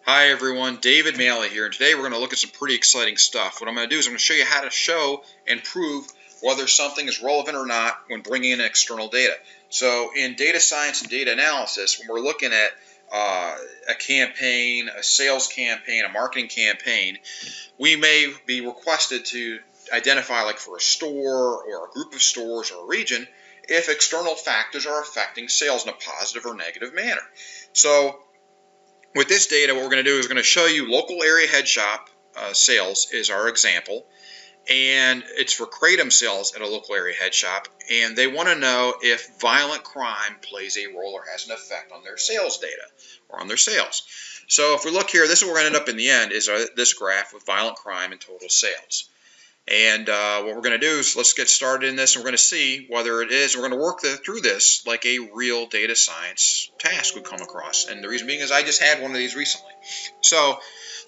Hi everyone, David Maley here, and today we're going to look at some pretty exciting stuff. What I'm going to do is I'm going to show you how to show and prove whether something is relevant or not when bringing in external data. So in data science and data analysis, when we're looking at a campaign, a sales campaign, a marketing campaign, we may be requested to identify, like for a store or a group of stores or a region, if external factors are affecting sales in a positive or negative manner. So with this data, what we're going to do is we're going to show you local area head shop sales is our example, and it's for Kratom sales at a local area head shop, and they want to know if violent crime plays a role or has an effect on their sales data or on their sales. So if we look here, this is what we're going to end up in the end is this graph with violent crime and total sales. And what we're going to do is let's get started in this, and we're going to see whether it is. We're going to work through this like a real data science task would come across. And the reason being is I just had one of these recently. So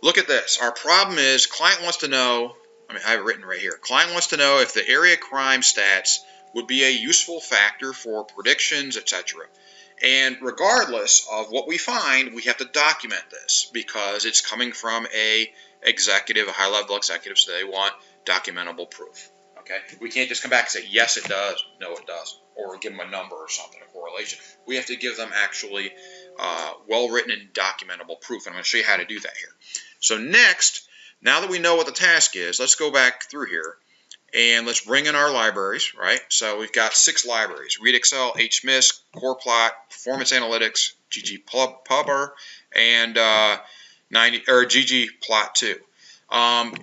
look at this. Our problem is client wants to know, I have it written right here. Client wants to know if the area crime stats would be a useful factor for predictions, etc. And regardless of what we find, we have to document this because it's coming from a high-level executive, so they want documentable proof. Okay, we can't just come back and say yes it does, no it doesn't, or give them a number or something, a correlation. We have to give them actually well-written and documentable proof, and I'm going to show you how to do that here. So next, now that we know what the task is, let's go back through here and let's bring in our libraries, right? So we've got 6 libraries: ReadExcel, Hmisc, corrplot, Performance Analytics, ggplot, and ggplot2.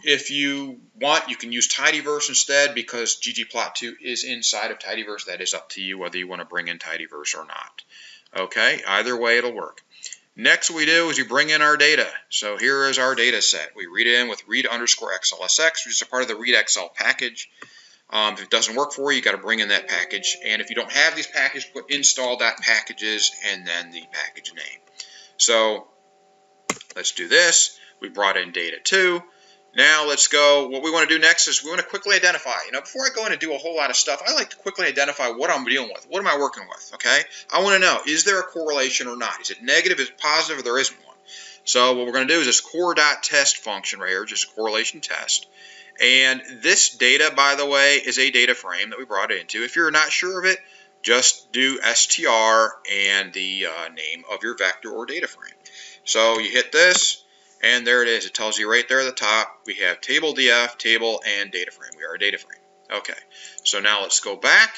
If you want, you can use tidyverse instead because ggplot2 is inside of tidyverse. That is up to you whether you want to bring in tidyverse or not. Okay, either way it'll work. Next what we do is we bring in our data. So here is our data set. We read it in with read_xlsx, which is a part of the ReadExcel package. If it doesn't work for you, you got to bring in that package. And if you don't have these packages, put install.packages and then the package name. So let's do this. We brought in data 2. Now let's go. What we want to do next is we want to quickly identify. Before I go in and do a whole lot of stuff, I like to quickly identify what I'm dealing with. What am I working with? Okay. I want to know, is there a correlation or not? Is it negative? Is it positive? Or there isn't one? So what we're going to do is this core.test function right here, just a correlation test. And this data, by the way, is a data frame that we brought it into. If you're not sure of it, just do str and the name of your vector or data frame. So you hit this. And there it is. It tells you right there at the top, we have table df, table, and data frame. We are a data frame. Okay, so now let's go back.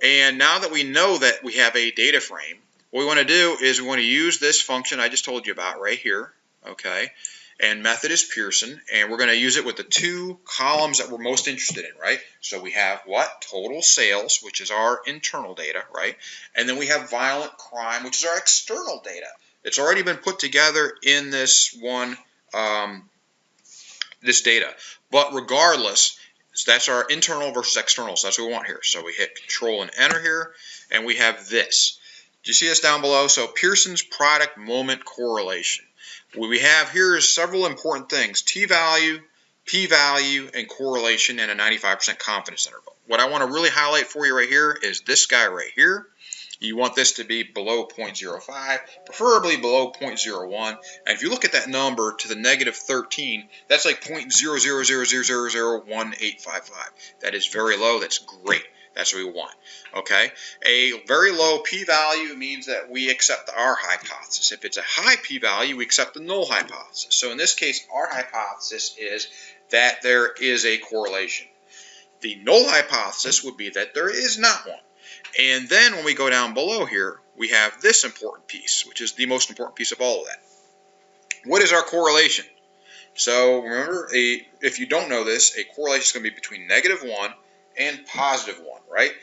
And now that we know that we have a data frame, what we want to do is we want to use this function I just told you about right here. Okay, and method is Pearson, and we're going to use it with the 2 columns that we're most interested in, right? So we have what? Total sales, which is our internal data, right? And then we have violent crime, which is our external data. It's already been put together in this one, this data. But regardless, that's our internal versus external. So that's what we want here. So we hit Control and Enter here, and we have this. Do you see this down below? So Pearson's product moment correlation. What we have here is several important things: t-value, p-value, and correlation, and a 95% confidence interval. What I want to really highlight for you right here is this guy right here. You want this to be below 0.05, preferably below 0.01. And if you look at that number to the -13, that's like 0.0000001855. That is very low. That's great. That's what we want. Okay. A very low p-value means that we accept our hypothesis. If it's a high p-value, we accept the null hypothesis. So in this case, our hypothesis is that there is a correlation. The null hypothesis would be that there is not one. And then when we go down below here, we have this important piece, which is the most important piece of all of that. What is our correlation? So remember, if you don't know this, a correlation is going to be between -1 and +1, right?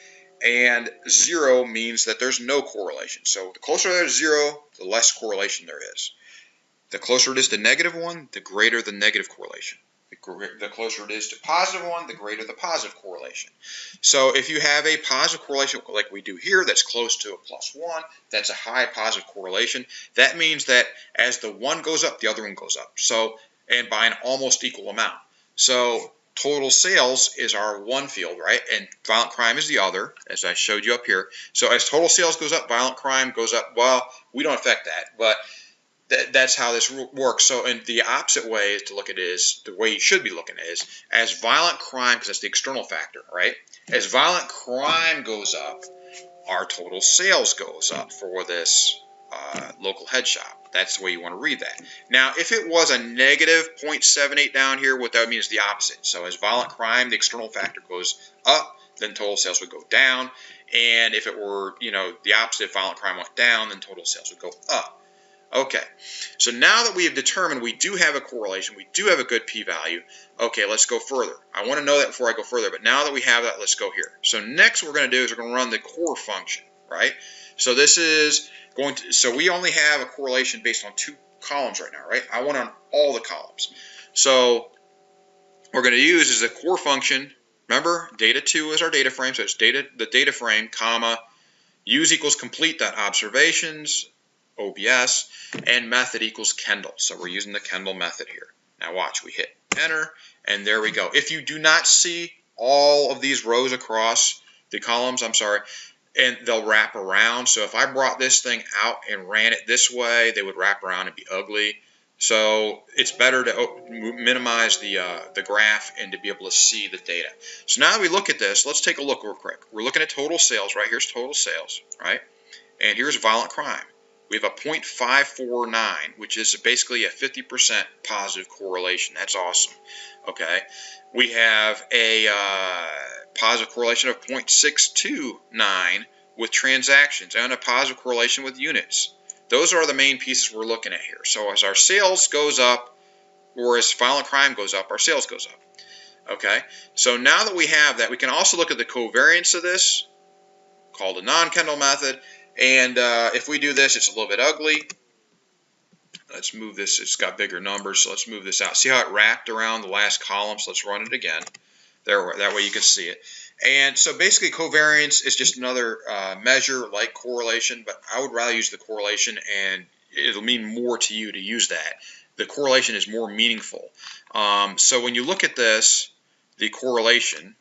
And 0 means that there's no correlation. So the closer there's 0, the less correlation there is. The closer it is to -1, the greater the negative correlation. The closer it is to +1, the greater the positive correlation. So if you have a positive correlation like we do here that's close to a +1, that's a high positive correlation. That means that as the one goes up, the other one goes up. So, and by an almost equal amount. So total sales is our one field, right? And violent crime is the other, as I showed you up here. So as total sales goes up, violent crime goes up. Well, we don't affect that, but that's how this works. So, and the opposite way is to look at it is, the way you should be looking at it is, as violent crime, because that's the external factor, right? As violent crime goes up, our total sales goes up for this local head shop. That's the way you want to read that. Now, if it was a negative 0.78 down here, what that would mean is the opposite. So as violent crime, the external factor goes up, then total sales would go down. And if it were, the opposite, if violent crime went down, then total sales would go up. Okay, so now that we have determined we do have a correlation, we do have a good p-value, okay, let's go further. I want to know that before I go further, but now that we have that, let's go here. So next what we're going to do is we're going to run the core function, right? So this is going to, so we only have a correlation based on 2 columns right now, right? I want on all the columns. So what we're going to use is the core function. Remember, data 2 is our data frame, so it's the data frame, comma, use equals complete.observations, OBS, and method equals Kendall. So we're using the Kendall method here. Now watch, we hit enter, and there we go. If you do not see all of these rows across the columns, I'm sorry, and they'll wrap around. So if I brought this thing out and ran it this way, they would wrap around and be ugly. So it's better to minimize the graph and to be able to see the data. So now that we look at this, let's take a look real quick. We're looking at total sales, right? Here's total sales, right? And here's violent crime. We have a 0.549, which is basically a 50% positive correlation. That's awesome. Okay. We have a positive correlation of 0.629 with transactions and a positive correlation with units. Those are the main pieces we're looking at here. So as our sales goes up, or as violent crime goes up, our sales goes up. Okay. So now that we have that, we can also look at the covariance of this, called a non-Kendall method. And if we do this, it's a little bit ugly. Let's move this. It's got bigger numbers, so let's move this out. See how it wrapped around the last column? So let's run it again. There, that way you can see it. And so basically covariance is just another measure like correlation, but I would rather use the correlation, and it'll mean more to you to use that. The correlation is more meaningful. So when you look at this, the correlation,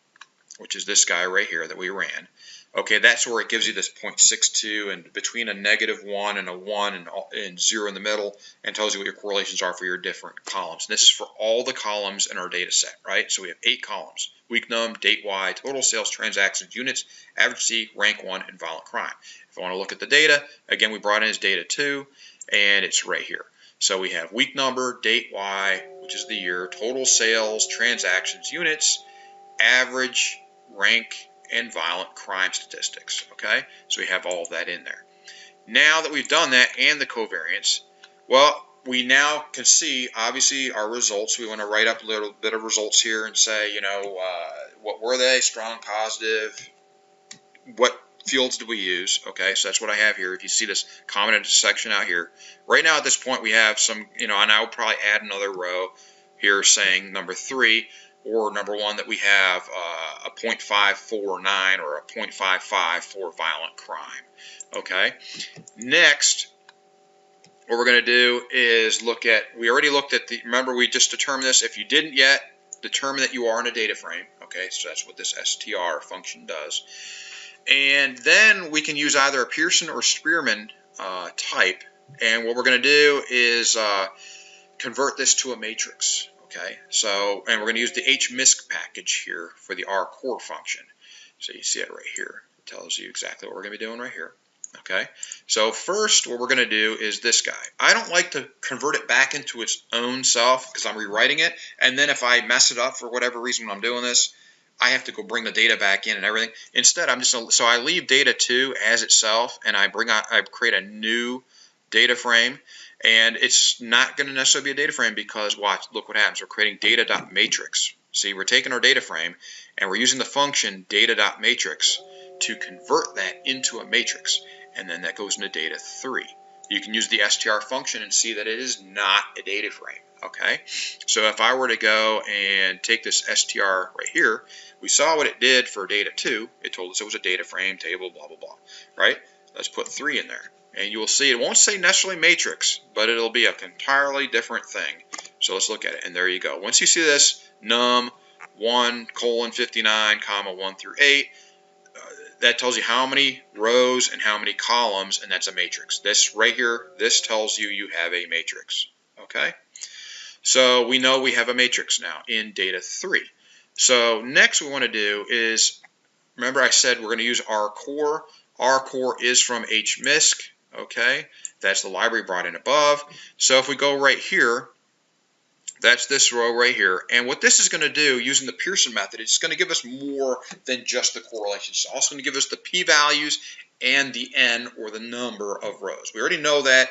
which is this guy right here that we ran, okay, that's where it gives you this 0.62 and between a -1 and a 1 and 0 in the middle, and tells you what your correlations are for your different columns. And this is for all the columns in our data set, right? So we have 8 columns: week num, date Y, total sales, transactions, units, average C, rank 1, and violent crime. If I want to look at the data, again, we brought in as data 2, and it's right here. So we have week number, date Y, which is the year, total sales, transactions, units, average, rank, and violent crime statistics. Okay, so we have all of that in there. Now that we've done that and the covariance, well, we now can see obviously our results. We want to write up a little bit of results here and say, what were they? Strong, positive. What fields do we use? Okay, so that's what I have here. If you see this commented section out here, right now at this point we have some, and I would probably add another row here saying number 3. Or number 1, that we have a 0.549 or a 0.55 for violent crime. Okay. Next, what we're going to do is look at, we already looked at the, remember we just determined this. If you didn't yet, determine that you are in a data frame. Okay, so that's what this str function does. And then we can use either a Pearson or Spearman type. And what we're going to do is convert this to a matrix. Okay, so, and we're going to use the Hmisc package here for the R core function. So you see it right here. It tells you exactly what we're going to be doing right here. Okay, so first what we're going to do is this guy. I don't like to convert it back into its own self because I'm rewriting it, and then if I mess it up for whatever reason when I'm doing this, I have to go bring the data back in and everything. Instead, so I leave data 2 as itself, and I create a new data frame. And it's not going to necessarily be a data frame because, watch, look what happens. We're creating data.matrix. See, we're taking our data frame and we're using the function data.matrix to convert that into a matrix. And then that goes into data 3. You can use the str function and see that it is not a data frame. Okay, so if I were to go and take this str right here, we saw what it did for data 2. It told us it was a data frame, table, blah, blah, blah. Right? Let's put 3 in there. And you will see it won't say necessarily matrix, but it'll be an entirely different thing. So let's look at it. And there you go. Once you see this, num 1:59, 1 through 8, that tells you how many rows and how many columns, and that's a matrix. This right here, this tells you you have a matrix. Okay? So we know we have a matrix now in data 3. So next we want to do is, remember I said we're going to use RCore. RCore is from Hmisc. Okay? That's the library brought in above. So if we go right here, that's this row right here. And what this is going to do, using the Pearson method, it's going to give us more than just the correlations. It's also going to give us the p-values and the n, or the number of rows. We already know that,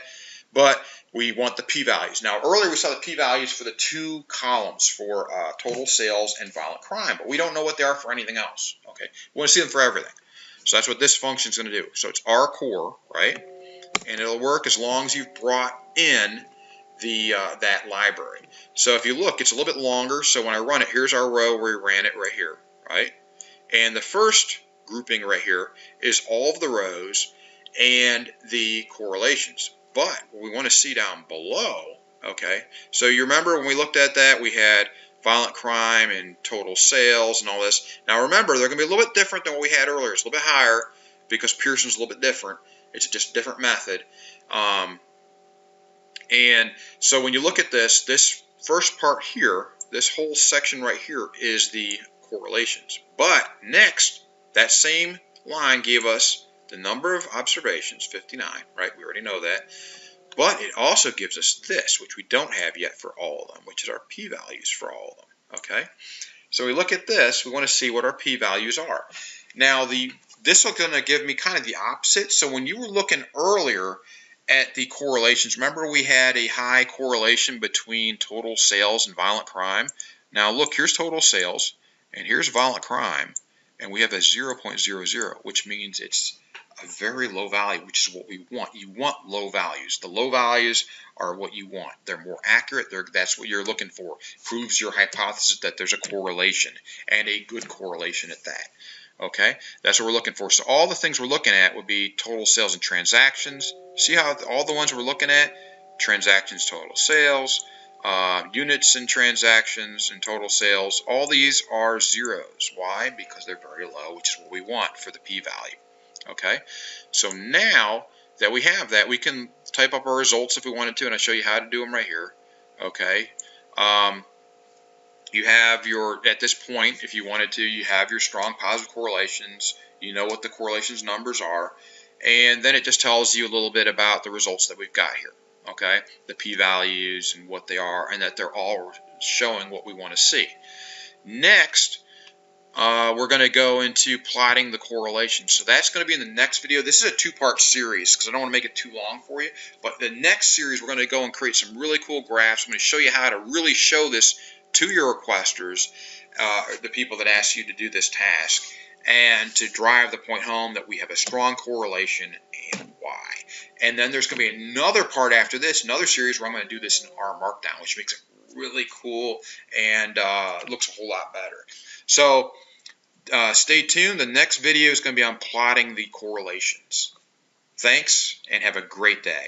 but we want the p-values. Now, earlier we saw the p-values for the 2 columns for total sales and violent crime, but we don't know what they are for anything else. Okay, we want to see them for everything. So that's what this function is going to do. So it's RCore, right? And it'll work as long as you've brought in the that library. So if you look, it's a little bit longer. So when I run it, here's our row where we ran it right here, right? And the first grouping right here is all of the rows and the correlations. But what we want to see down below, okay, so you remember when we looked at that, we had violent crime and total sales and all this. Now remember, they're going to be a little bit different than what we had earlier. It's a little bit higher because Pearson's a little bit different. It's just a different method. And so when you look at this first part here, this whole section right here is the correlations. But next, that same line gave us the number of observations, 59, right? We already know that. But it also gives us this, which we don't have yet for all of them, which is our p-values for all of them, okay? So we look at this, we want to see what our p-values are. Now, this is going to give me kind of the opposite. So when you were looking earlier at the correlations, remember we had a high correlation between total sales and violent crime. Now look, here's total sales, and here's violent crime, and we have a 0.00, which means it's a very low value, which is what we want. You want low values. The low values are what you want. They're more accurate. That's what you're looking for. Proves your hypothesis that there's a correlation, and a good correlation at that. Okay, that's what we're looking for. So all the things we're looking at would be total sales and transactions. See how all the ones we're looking at, transactions, total sales, units and transactions and total sales, all these are zeros. Why? Because they're very low, which is what we want for the p-value. Okay, so now that we have that, we can type up our results if we wanted to, and I'll show you how to do them right here. Okay, you have your, at this point, if you wanted to, you have your strong positive correlations. You know what the correlations numbers are, and then it just tells you a little bit about the results that we've got here. Okay, the p-values and what they are, and that they're all showing what we want to see. Next, we're going to go into plotting the correlation. So that's going to be in the next video. This is a 2-part series because I don't want to make it too long for you. But the next series, we're going to go and create some really cool graphs. I'm going to show you how to really show this to your requesters, the people that ask you to do this task, and to drive the point home that we have a strong correlation and why. And then there's going to be another part after this, another series where I'm going to do this in R Markdown, which makes it really cool and looks a whole lot better. So stay tuned. The next video is going to be on plotting the correlations. Thanks, and have a great day.